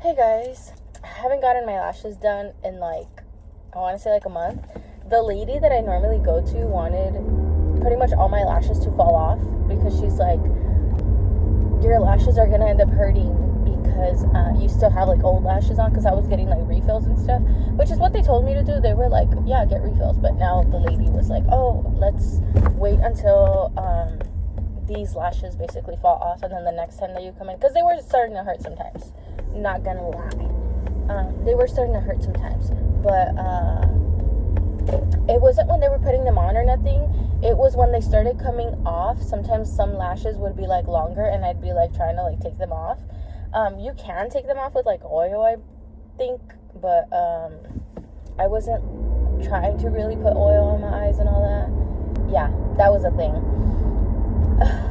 Hey guys, I haven't gotten my lashes done in I want to say a month. The lady that I normally go to wanted pretty much all my lashes to fall off because she's like, your lashes are going to end up hurting because you still have old lashes on, because I was getting refills and stuff, which is what they told me to do. They were like, yeah, get refills. But now the lady was like, oh, let's wait until these lashes basically fall off, and then the next time that you come in, because they were starting to hurt sometimes, not gonna lie, they were starting to hurt sometimes, but it wasn't when they were putting them on or nothing. It was when they started coming off. Sometimes some lashes would be longer, and I'd be trying to take them off. You can take them off with oil, I think, but I wasn't trying to really put oil on my eyes and all that. Yeah, that was a thing.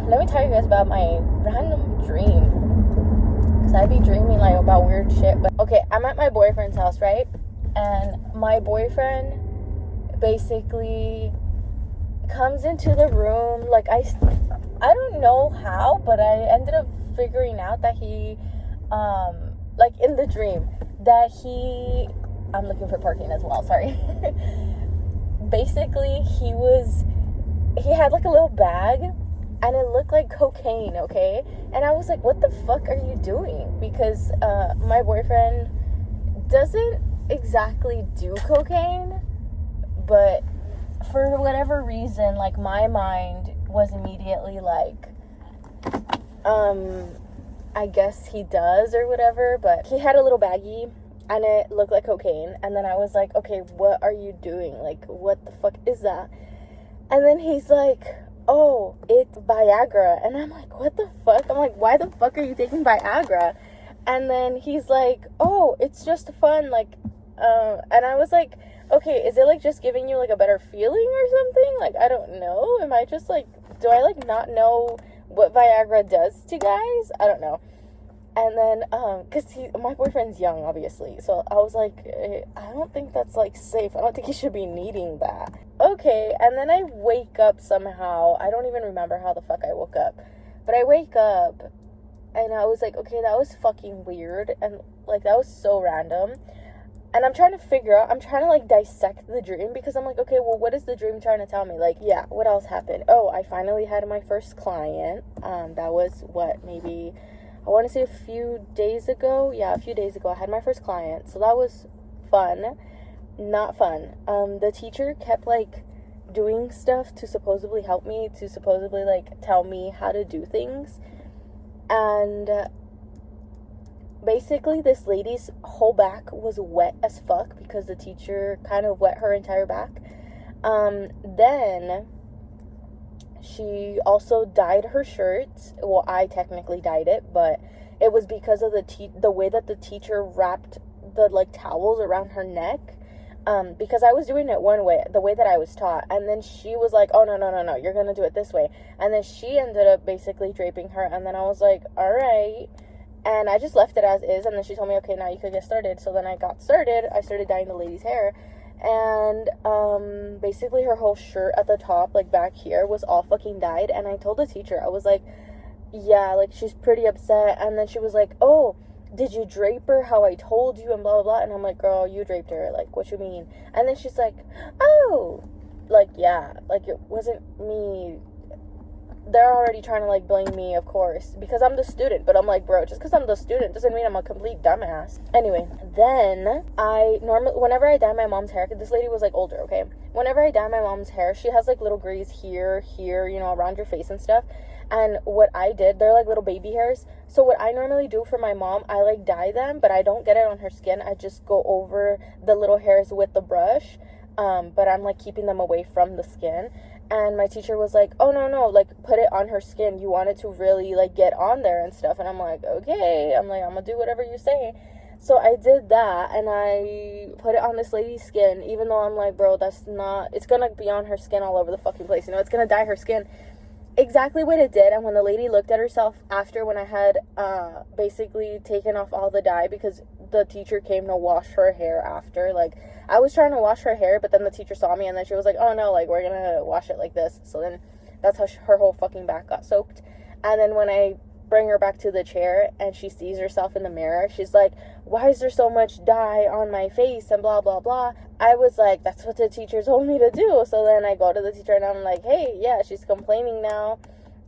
Let me tell you guys about my random dream, because I'd be dreaming about weird shit. But okay, I'm at my boyfriend's house, right? And my boyfriend basically comes into the room. I don't know how, but I ended up figuring out that he in the dream that I'm looking for parking as well, sorry. Basically he had a little bag, and it looked like cocaine, okay? And I was like, what the fuck are you doing? Because my boyfriend doesn't exactly do cocaine, but for whatever reason, my mind was immediately I guess he does or whatever. But he had a little baggie, and it looked like cocaine. And then I was like, okay, what are you doing? What the fuck is that? And then he's like, oh, it's Viagra. And I'm like, what the fuck? I'm like, why the fuck are you taking Viagra? And then he's like, oh, it's just fun. And I was like, okay, is it just giving you a better feeling or something? I don't know. Am I just do I not know what Viagra does to guys? I don't know. And then, cause my boyfriend's young, obviously. So I was like, I don't think that's safe. I don't think he should be needing that. Okay. And then I wake up somehow. I don't even remember how the fuck I woke up, but I wake up and I was like, okay, that was fucking weird. And that was so random. And I'm trying to figure out, I'm trying to dissect the dream, because I'm like, okay, well, what is the dream trying to tell me? Yeah, what else happened? Oh, I finally had my first client. That was maybe, I want to say a few days ago. Yeah, a few days ago, I had my first client. So that was fun. Not fun. The teacher kept doing stuff to supposedly help me, to supposedly tell me how to do things. And basically, this lady's whole back was wet as fuck because the teacher kind of wet her entire back. Then she also dyed her shirt. Well, I technically dyed it, but it was because of the way that the teacher wrapped the towels around her neck. Because I was doing it one way, the way that I was taught, and then she was like, oh, no, you're gonna do it this way. And then she ended up basically draping her, and then I was like, all right. And I just left it as is, and then she told me, okay, now you could get started. So then I got started. I started dyeing the lady's hair, and basically her whole shirt at the top, back here, was all fucking dyed. And I told the teacher, I was like, yeah, she's pretty upset. And then she was like, oh, did you drape her how I told you, and blah, blah, blah. And I'm like, girl, you draped her. What you mean? And then she's like, oh, yeah, it wasn't me. They're already trying to blame me, of course, because I'm the student. But I'm like, bro, just because I'm the student doesn't mean I'm a complete dumbass. Anyway, then whenever I dye my mom's hair, this lady was older, okay? Whenever I dye my mom's hair, she has little grays here, around your face and stuff. And what I did, they're little baby hairs. So what I normally do for my mom, I dye them, but I don't get it on her skin. I just go over the little hairs with the brush. But I'm keeping them away from the skin. And my teacher was like, oh, no, put it on her skin. You want it to really, get on there and stuff. And I'm like, okay. I'm gonna do whatever you say. So I did that, and I put it on this lady's skin, even though I'm like, bro, it's gonna be on her skin all over the fucking place. It's gonna dye her skin. Exactly what it did. And when the lady looked at herself after, when I had basically taken off all the dye, because the teacher came to wash her hair after, I was trying to wash her hair, but then the teacher saw me, and then she was like, oh no, we're gonna wash it like this. So then that's how her whole fucking back got soaked. And then when I bring her back to the chair and she sees herself in the mirror, she's like, why is there so much dye on my face and blah blah blah. I was like, that's what the teacher told me to do. So then I go to the teacher and I'm like, hey, yeah, she's complaining now.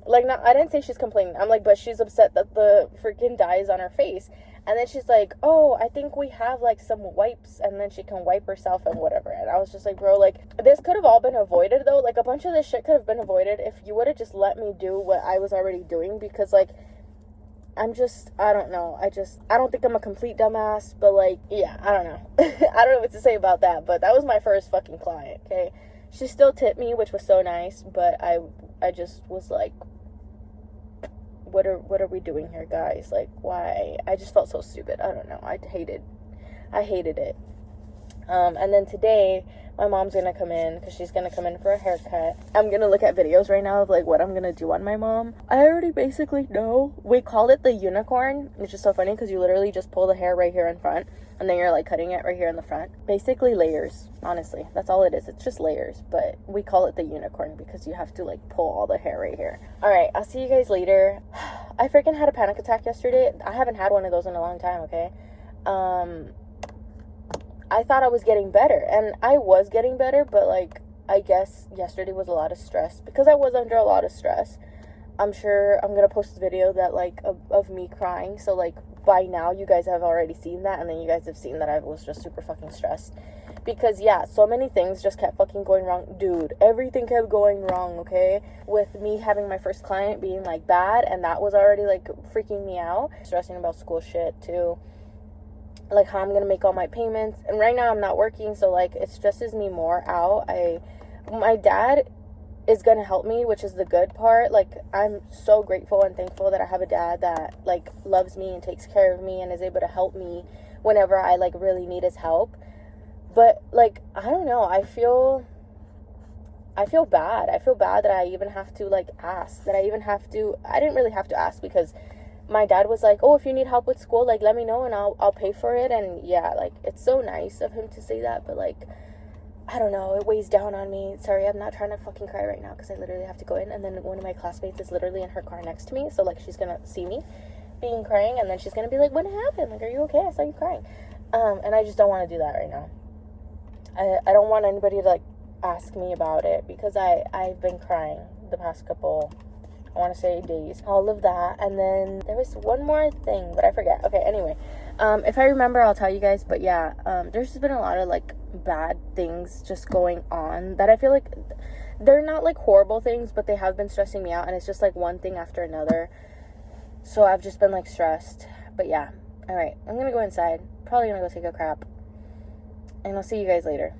Like, not, I didn't say she's complaining. I'm like, but she's upset that the freaking dye is on her face. And then she's like, oh, I think we have like some wipes, and then she can wipe herself and whatever. And I was just like, bro, like, this could have all been avoided though. Like, a bunch of this shit could have been avoided if you would have just let me do what I was already doing. Because like, I don't know. I don't think I'm a complete dumbass, but like, yeah, I don't know. I don't know what to say about that, but that was my first fucking client, okay? She still tipped me, which was so nice, but I just was like, what are we doing here, guys? Like, why? I just felt so stupid. I don't know. I hated it. And then today, my mom's gonna come in because she's gonna come in for a haircut. I'm gonna look at videos right now of like what I'm gonna do on my mom. I already basically know. We call it the unicorn, which is so funny because you literally just pull the hair right here in front and then you're like cutting it right here in the front. Basically layers, honestly. That's all it is. It's just layers, but we call it the unicorn because you have to like pull all the hair right here. All right, I'll see you guys later. I freaking had a panic attack yesterday. I haven't had one of those in a long time, okay? I thought I was getting better, and I was getting better, but like, I guess yesterday was a lot of stress because I was under a lot of stress. I'm sure I'm gonna post a video that like of me crying, so like by now you guys have already seen that, and then you guys have seen that I was just super fucking stressed because yeah, so many things just kept fucking going wrong. Dude, everything kept going wrong, okay? With me having my first client being like bad, and that was already like freaking me out. Stressing about school shit too, like how I'm gonna make all my payments. And right now I'm not working, so like it stresses me more out. My dad is gonna help me, which is the good part. Like, I'm so grateful and thankful that I have a dad that like loves me and takes care of me and is able to help me whenever I like really need his help. But like, I don't know, I feel bad. I feel bad that I even have to like ask, I didn't really have to ask because my dad was like, oh, if you need help with school, like, let me know and I'll pay for it. And yeah, like, it's so nice of him to say that, but like, I don't know, it weighs down on me. Sorry, I'm not trying to fucking cry right now because I literally have to go in, and then one of my classmates is literally in her car next to me, so like, she's gonna see me being crying, and then she's gonna be like, what happened? Like, are you okay? I saw you crying. And I just don't want to do that right now. I don't want anybody to like ask me about it because I've been crying the past couple, I want to say, days, all of that. And then there was one more thing, but I forget. Okay, anyway, if I remember, I'll tell you guys. But yeah, there's just been a lot of like bad things just going on that I feel like they're not like horrible things, but they have been stressing me out, and it's just like one thing after another. So I've just been like stressed. But yeah, all right, I'm gonna go inside, probably gonna go take a crap, and I'll see you guys later.